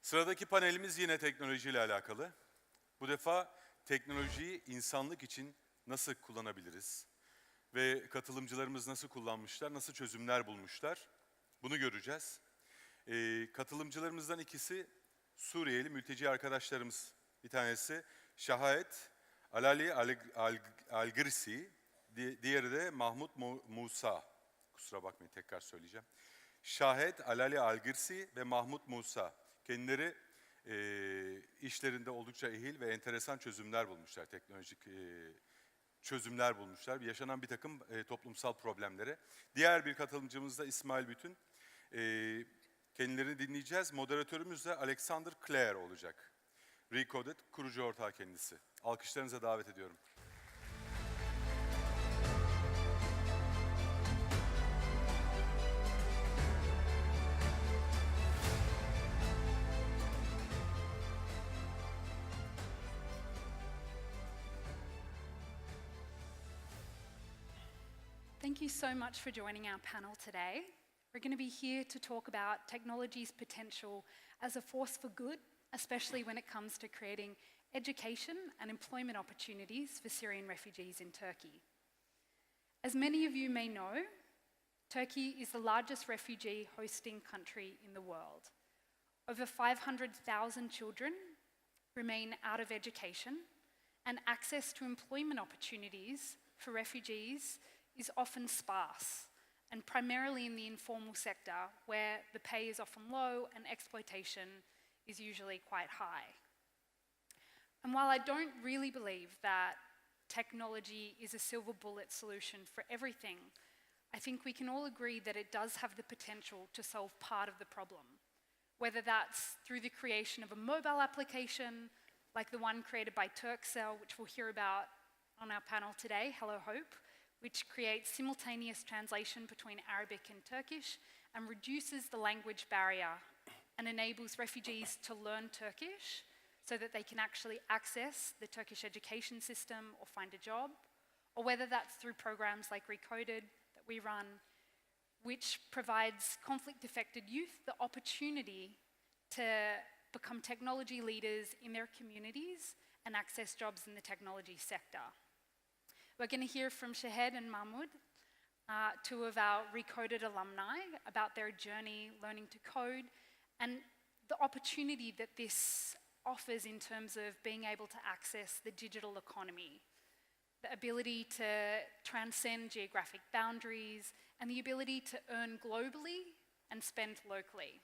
Sıradaki panelimiz yine teknolojiyle alakalı. Bu defa teknolojiyi insanlık için nasıl kullanabiliriz? Ve katılımcılarımız nasıl kullanmışlar, nasıl çözümler bulmuşlar? Bunu göreceğiz. Katılımcılarımızdan ikisi Suriyeli mülteci arkadaşlarımız. Bir tanesi Shahed Alali Alghrsi, diğeri de Mahmoud Mousa. Kusura bakmayın, tekrar söyleyeceğim. Shahed Alali Alghrsi ve Mahmoud Mousa. Kendileri işlerinde oldukça ehil ve enteresan çözümler bulmuşlar, teknolojik çözümler bulmuşlar. Yaşanan bir takım toplumsal problemlere. Diğer bir katılımcımız da İsmail Bütün. Kendilerini dinleyeceğiz. Moderatörümüz de Alexandra Clare olacak. Recoded, kurucu ortağı kendisi. Alkışlarınıza davet ediyorum. Thank you so much for joining our panel today. We're going to be here to talk about technology's potential as a force for good, especially when it comes to creating education and employment opportunities for Syrian refugees in Turkey. As many of you may know, Turkey is the largest refugee hosting country in the world. Over 500,000 children remain out of education, and access to employment opportunities for refugees is often sparse, and primarily in the informal sector, where the pay is often low and exploitation is usually quite high. And while I don't really believe that technology is a silver bullet solution for everything, I think we can all agree that it does have the potential to solve part of the problem, whether that's through the creation of a mobile application, like the one created by Turkcell, which we'll hear about on our panel today, Hello Hope, which creates simultaneous translation between Arabic and Turkish and reduces the language barrier and enables refugees to learn Turkish so that they can actually access the Turkish education system or find a job, or whether that's through programs like Recoded that we run, which provides conflict-affected youth the opportunity to become technology leaders in their communities and access jobs in the technology sector. We're going to hear from Shahed and Mahmoud, two of our Recoded alumni, about their journey learning to code and the opportunity that this offers in terms of being able to access the digital economy, the ability to transcend geographic boundaries, and the ability to earn globally and spend locally.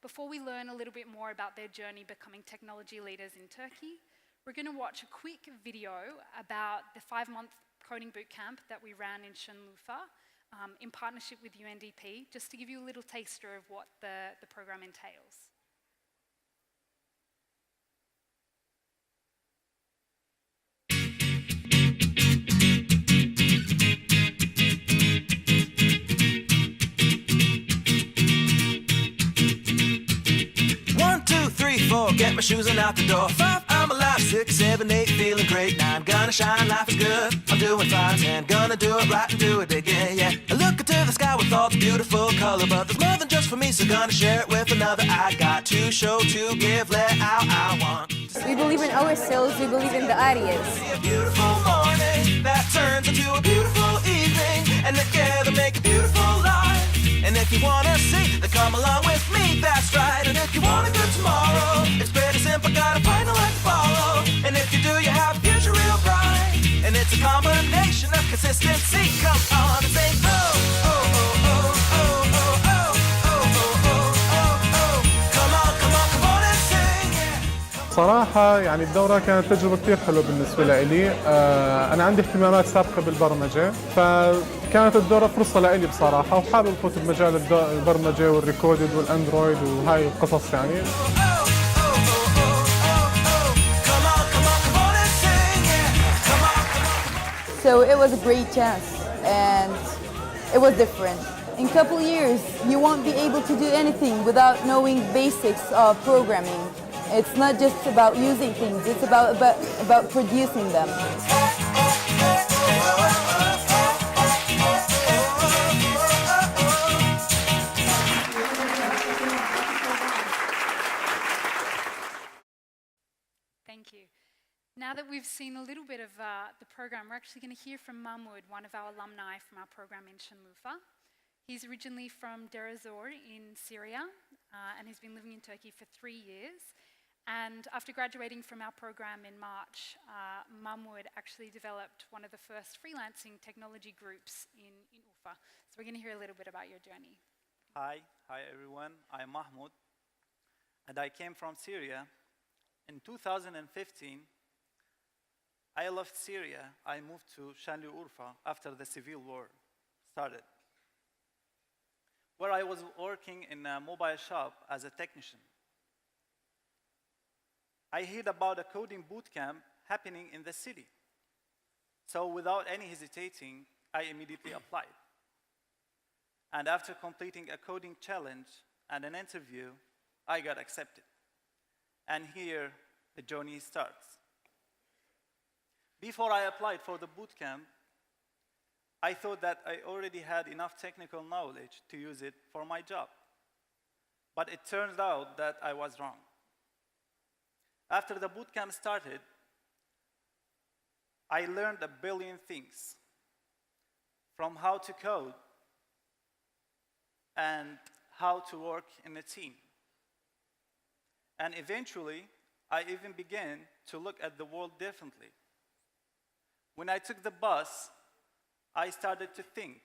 Before we learn a little bit more about their journey becoming technology leaders in Turkey, we're going to watch a quick video about the 5-month coding bootcamp that we ran in Şanlıurfa in partnership with UNDP, just to give you a little taster of what the program entails. Four, get my shoes and out the door. 5, I'm alive. 6, 7, 8, feeling great. 9, gonna shine, life is good. I'm doing fine. 10, gonna do it right and do it again, yeah. I look into the sky with all the beautiful color, but there's more than just for me, so gonna share it with another. I got to show, to give, let out, I want. We believe in ourselves, we believe in the audience. A beautiful morning that turns into a beautiful evening, and together make a beautiful life. And if you wanna see, then come along with me, that's right. And if you want a good tomorrow, it's pretty simple, got a final life to follow. And if you do, you have a future real bright. And it's a combination of consistency. Come on and say, oh, oh, oh, oh, oh, oh, oh, oh, oh, oh, oh. Come on, come on, come on and sing, yeah. صراحة يعني الدورة كانت تجربة كثير حلوة بالنسبة لي. أنا عندي اهتمامات سابقة بالبرمجة، فكانت الدورة فرصة لي بصراحة، وحابب أفوت بمجال البرمجة والريكودد والأندرويد وهاي القصص يعني. So it was a great chance and it was different. In a couple years, you won't be able to do anything without knowing basics of programming. It's not just about using things, it's about producing them. Now that we've seen a little bit of the program, we're actually going to hear from Mahmoud, one of our alumni from our program in Şanlıurfa. He's originally from Deir ez-Zor in Syria, and he's been living in Turkey for 3 years. And after graduating from our program in March, Mahmoud actually developed one of the first freelancing technology groups in Urfa. So we're going to hear a little bit about your journey. Hi everyone, I'm Mahmoud, and I came from Syria. In 2015, I left Syria. I moved to Şanlıurfa after the civil war started, where I was working in a mobile shop as a technician. I heard about a coding bootcamp happening in the city. So without any hesitating, I immediately applied. And after completing a coding challenge and an interview, I got accepted. And here the journey starts. Before I applied for the bootcamp, I thought that I already had enough technical knowledge to use it for my job. But it turns out that I was wrong. After the bootcamp started, I learned a billion things, from how to code and how to work in a team. And eventually, I even began to look at the world differently. When I took the bus, I started to think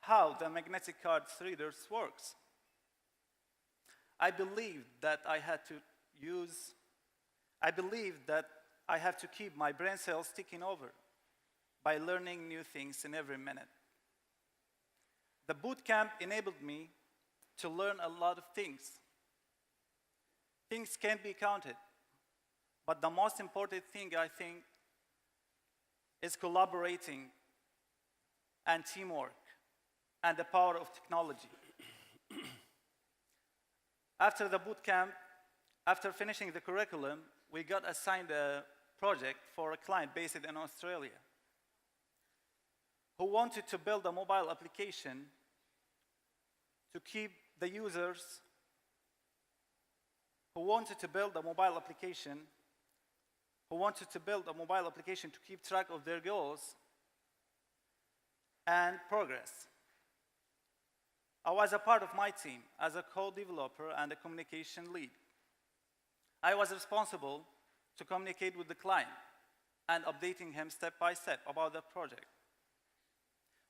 how the magnetic cards readers works. I believed that I have to keep my brain cells ticking over by learning new things in every minute. The bootcamp enabled me to learn a lot of things. Things can't be counted, but the most important thing, I think, is collaborating and teamwork and the power of technology. After the bootcamp, after finishing the curriculum, we got assigned a project for a client based in Australia who wanted to build a mobile application to keep the users, who wanted to build a mobile application to keep track of their goals and progress. I was a part of my team as a co-developer and a communication lead. I was responsible to communicate with the client and updating him step by step about the project.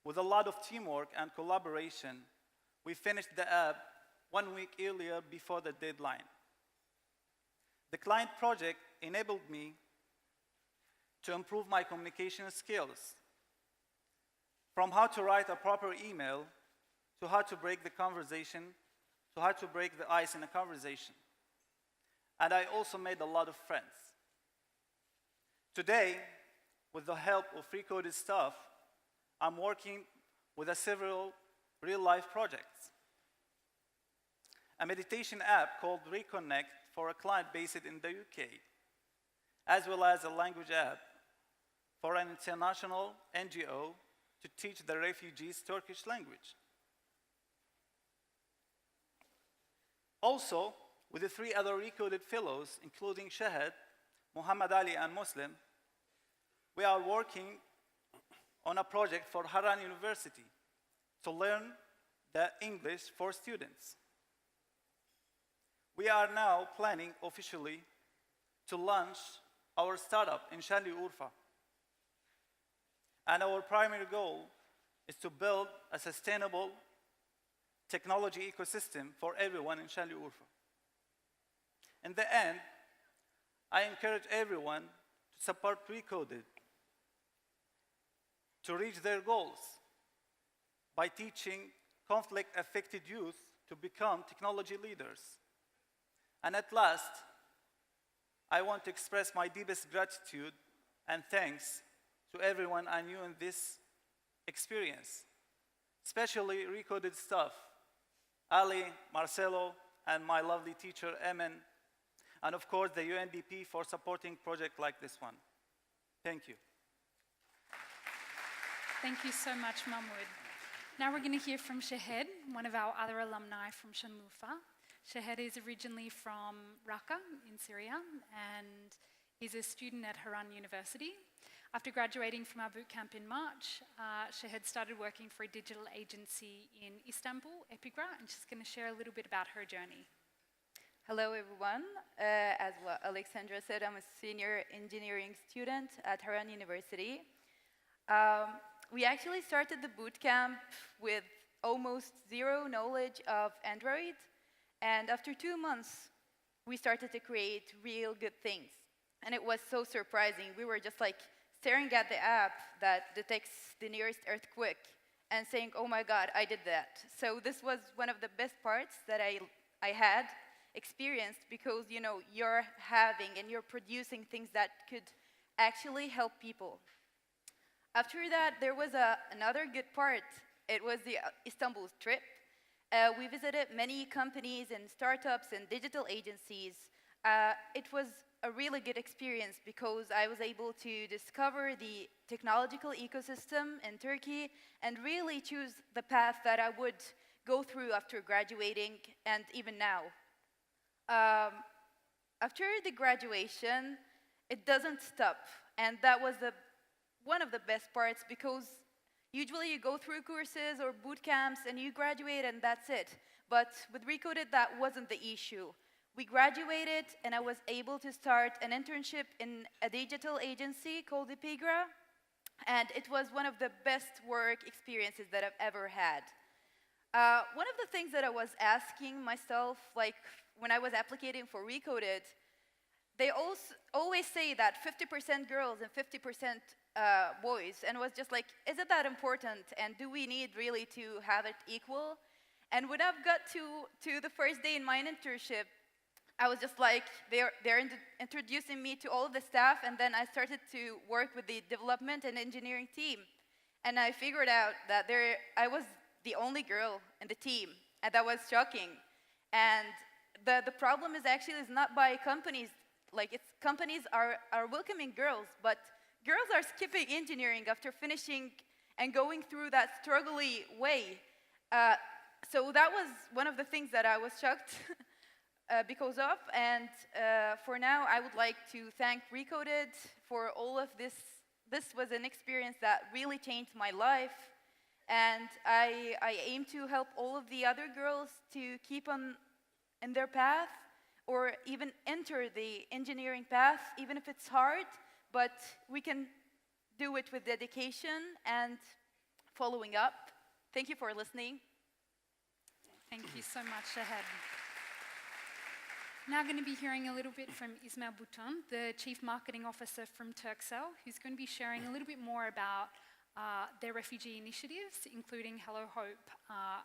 With a lot of teamwork and collaboration, we finished the app 1 week earlier before the deadline. The client project enabled me to improve my communication skills, from how to write a proper email to how to break the ice in a conversation. And I also made a lot of friends. Today, with the help of free-coded staff, I'm working with several real-life projects. A meditation app called Reconnect for a client based in the UK, as well as a language app for an international NGO to teach the refugees Turkish language. Also, with the 3 other recoded fellows, including Shahed, Muhammad Ali, and Muslim, we are working on a project for Harran University to learn the English for students. We are now planning officially to launch our startup in Şanlıurfa. And our primary goal is to build a sustainable technology ecosystem for everyone in Şanlıurfa. In the end, I encourage everyone to support Recoded to reach their goals by teaching conflict-affected youth to become technology leaders. And at last, I want to express my deepest gratitude and thanks to everyone I knew in this experience, especially Recoded staff, Ali, Marcelo, and my lovely teacher, Emin, and of course the UNDP for supporting projects like this one. Thank you. Thank you so much, Mahmoud. Now we're going to hear from Shahed, one of our other alumni from Şanlıurfa. Shahed is originally from Raqqa in Syria, and He's a student at Harran University. After graduating from our bootcamp in March, Shahed started working for a digital agency in Istanbul, Epigra, and she's going to share a little bit about her journey. Hello, everyone. As what Alexandra said, I'm a senior engineering student at Harran University. We actually started the bootcamp with almost zero knowledge of Android, and after 2 months, we started to create real good things. And it was so surprising. We were just like staring at the app that detects the nearest earthquake and saying, oh my God, I did that. So this was one of the best parts that I had experienced, because you're having and you're producing things that could actually help people. After that, there was another good part. It was the Istanbul trip. We visited many companies and startups and digital agencies. It was a really good experience because I was able to discover the technological ecosystem in Turkey and really choose the path that I would go through after graduating and even now. After the graduation, it doesn't stop, and that was one of the best parts, because usually you go through courses or boot camps and you graduate and that's it. But with Recoded, that wasn't the issue. We graduated and I was able to start an internship in a digital agency called Epigra, and it was one of the best work experiences that I've ever had. One of the things that I was asking myself, like when I was applying for Recoded, they always say that 50% girls and 50% boys, and was just like, is it that important, and do we need really to have it equal? And when I've got to the first day in my internship, I was just like, they're introducing me to all of the staff, and then I started to work with the development and engineering team. And I figured out that I was the only girl in the team, and that was shocking. And the problem is not by companies. Like, companies are welcoming girls, but girls are skipping engineering after finishing and going through that struggly way. So that was one of the things that I was shocked because of. And for now, I would like to thank Recoded for all of this. This was an experience that really changed my life. And I aim to help all of the other girls to keep on in their path, or even enter the engineering path, even if it's hard, but we can do it with dedication and following up. Thank you for listening. Thank you so much, Shahed. Now going to be hearing a little bit from İsmail Bütün, the Chief Marketing Officer from Turkcell, who's going to be sharing a little bit more about their refugee initiatives, including Hello Hope,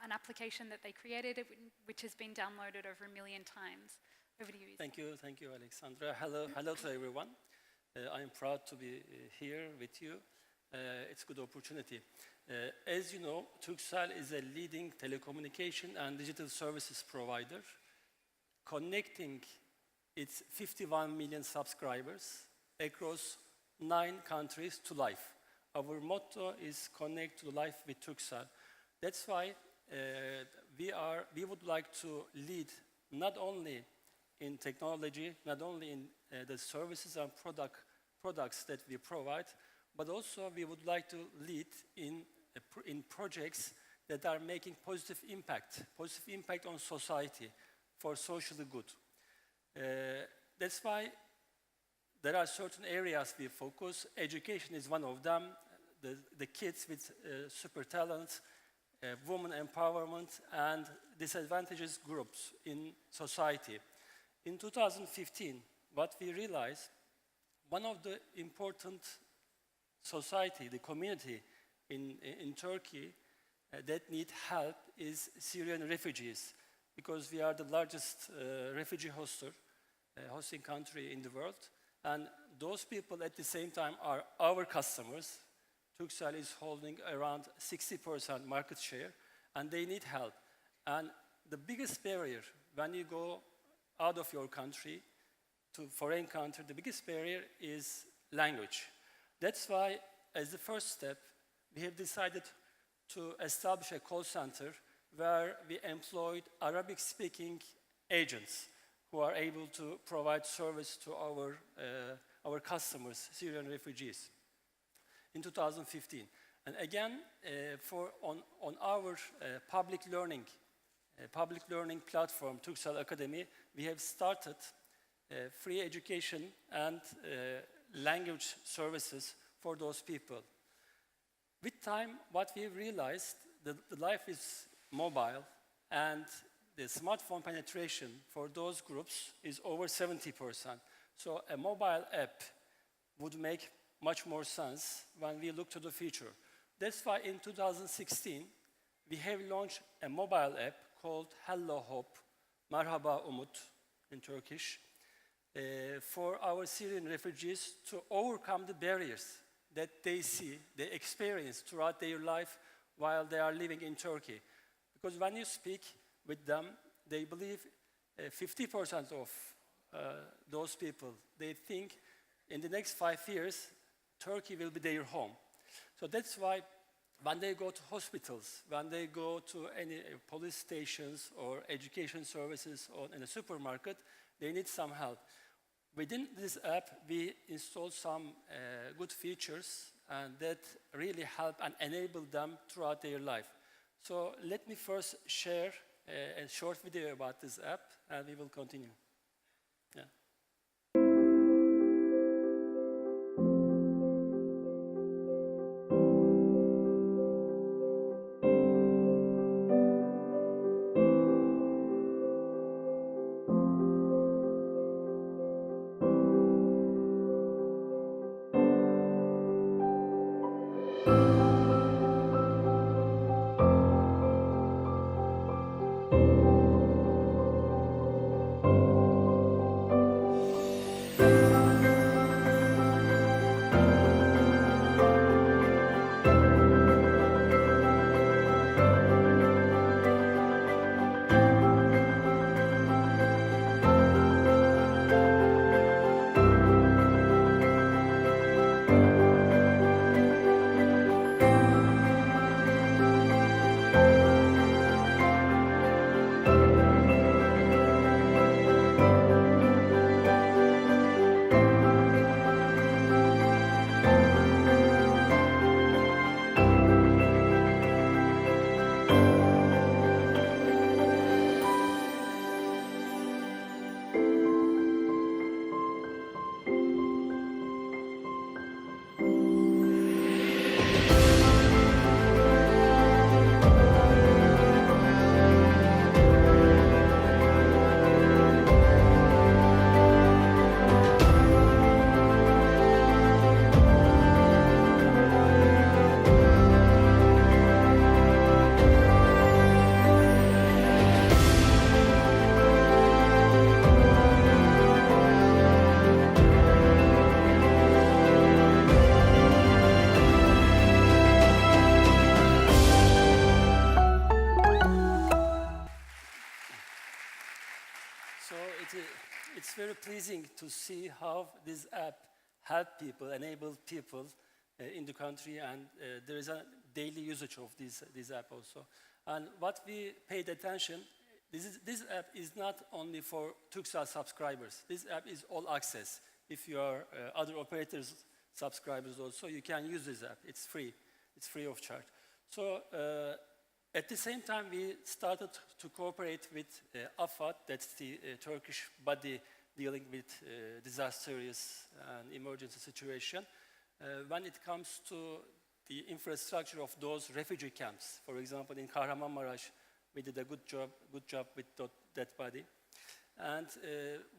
an application that they created, which has been downloaded over 1 million times. Over to you, Ismail. Thank you, Alexandra. Hello to everyone. I am proud to be here with you. It's a good opportunity. As you know, Turkcell is a leading telecommunication and digital services provider, connecting its 51 million subscribers across 9 countries to life. Our motto is connect to life with Turkcell. That's why we would like to lead not only in technology, not only in the services and products that we provide, but also we would like to lead in projects that are making positive impact on society for social good. That's why there are certain areas we focus. Education is one of them. The kids with super talent, women empowerment, and disadvantaged groups in society. In 2015, what we realized, one of the important society, the community in Turkey that need help is Syrian refugees, because we are the largest refugee hosting country in the world, and those people at the same time are our customers. Turkcell is holding around 60% market share, and they need help. And the biggest barrier when you go out of your country to foreign country, the biggest barrier is language. That's why, as the first step, we have decided to establish a call center where we employed Arabic-speaking agents who are able to provide service to our customers, Syrian refugees, in 2015. And again, on our public learning platform, Türksel Academy, we have started free education and language services for those people. With time, what we realized, the life is mobile, and the smartphone penetration for those groups is over 70%. So a mobile app would make much more sense when we look to the future. That's why in 2016, we have launched a mobile app called Hello Hope, Merhaba Umut in Turkish, for our Syrian refugees to overcome the barriers that they see, they experience throughout their life while they are living in Turkey. Because when you speak with them, they believe 50% of those people, they think in the next 5 years, Turkey will be their home. So that's why when they go to hospitals, when they go to any police stations or education services or in a supermarket, they need some help. Within this app, we installed some good features and that really help and enable them throughout their life. So let me first share a short video about this app, and we will continue. Yeah. It's very pleasing to see how this app helps people, enable people in the country, and there is a daily usage of this app also. And what we paid attention, this app is not only for Turkcell subscribers. This app is all access. If you are other operators subscribers also, you can use this app. It's free. It's free of charge. So at the same time, we started to cooperate with AFAD, that's the Turkish body dealing with disastrous and emergency situation. When it comes to the infrastructure of those refugee camps, for example, in Kahramanmaraş, we did a good job with that body. And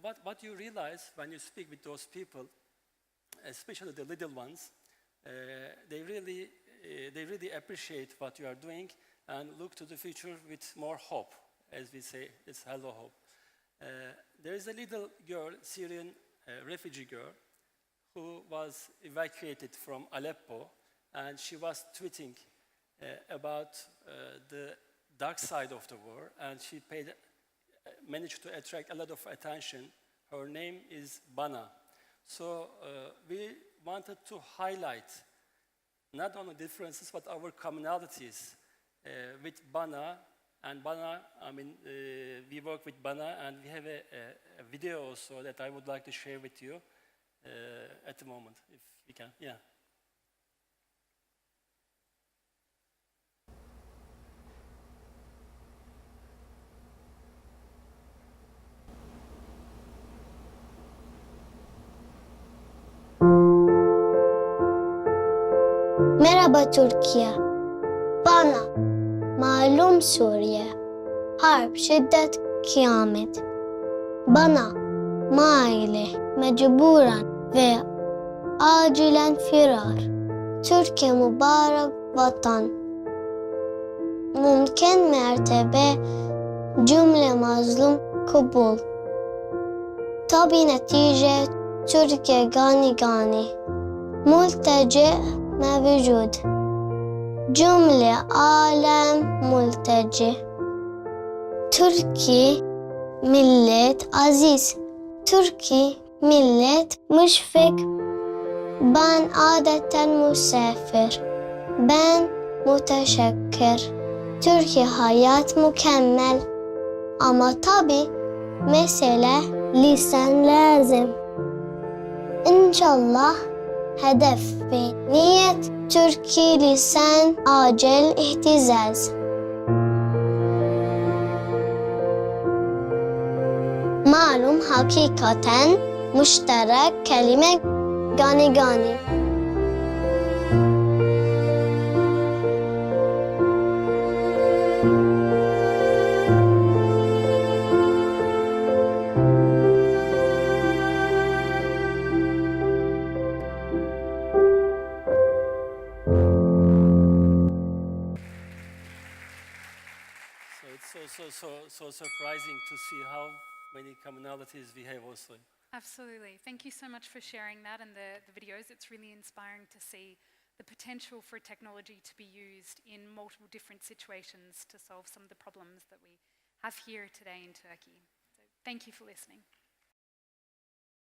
what you realize when you speak with those people, especially the little ones, they really appreciate what you are doing and look to the future with more hope, as we say, it's hello hope. There is a little girl, Syrian refugee girl, who was evacuated from Aleppo, and she was tweeting about the dark side of the war, and she managed to attract a lot of attention. Her name is Bana. So we wanted to highlight not only differences, but our commonalities with Bana. And Bana, we work with Bana, and we have a video also that I would like to share with you. at the moment, if we can. Yeah. Merhaba Türkiye. Bana malum Suriye. Harp, şiddet, kıyamet. Bana maile, mecburen ve acilen firar. Türkiye mübarek vatan. Mümkün mertebe cümle mazlum kabul. Tabi netice Türkiye gani gani. Mülteci mevcut. Cümle alem mülteci. Türkiye millet aziz. Türkiye millet müşfik. Ben adeten misafir. Ben müteşekkir. Türkiye hayat mükemmel. Ama tabi mesele lisan lazım. İnşallah hedef ve niyet Türkiye lisan acil ihtizaz. Malum hakikaten müşterek kelime gani gani. So surprising to see how many commonalities we have also. Absolutely. Thank you so much for sharing that and the videos. It's really inspiring to see the potential for technology to be used in multiple different situations to solve some of the problems that we have here today in Turkey. So thank you for listening.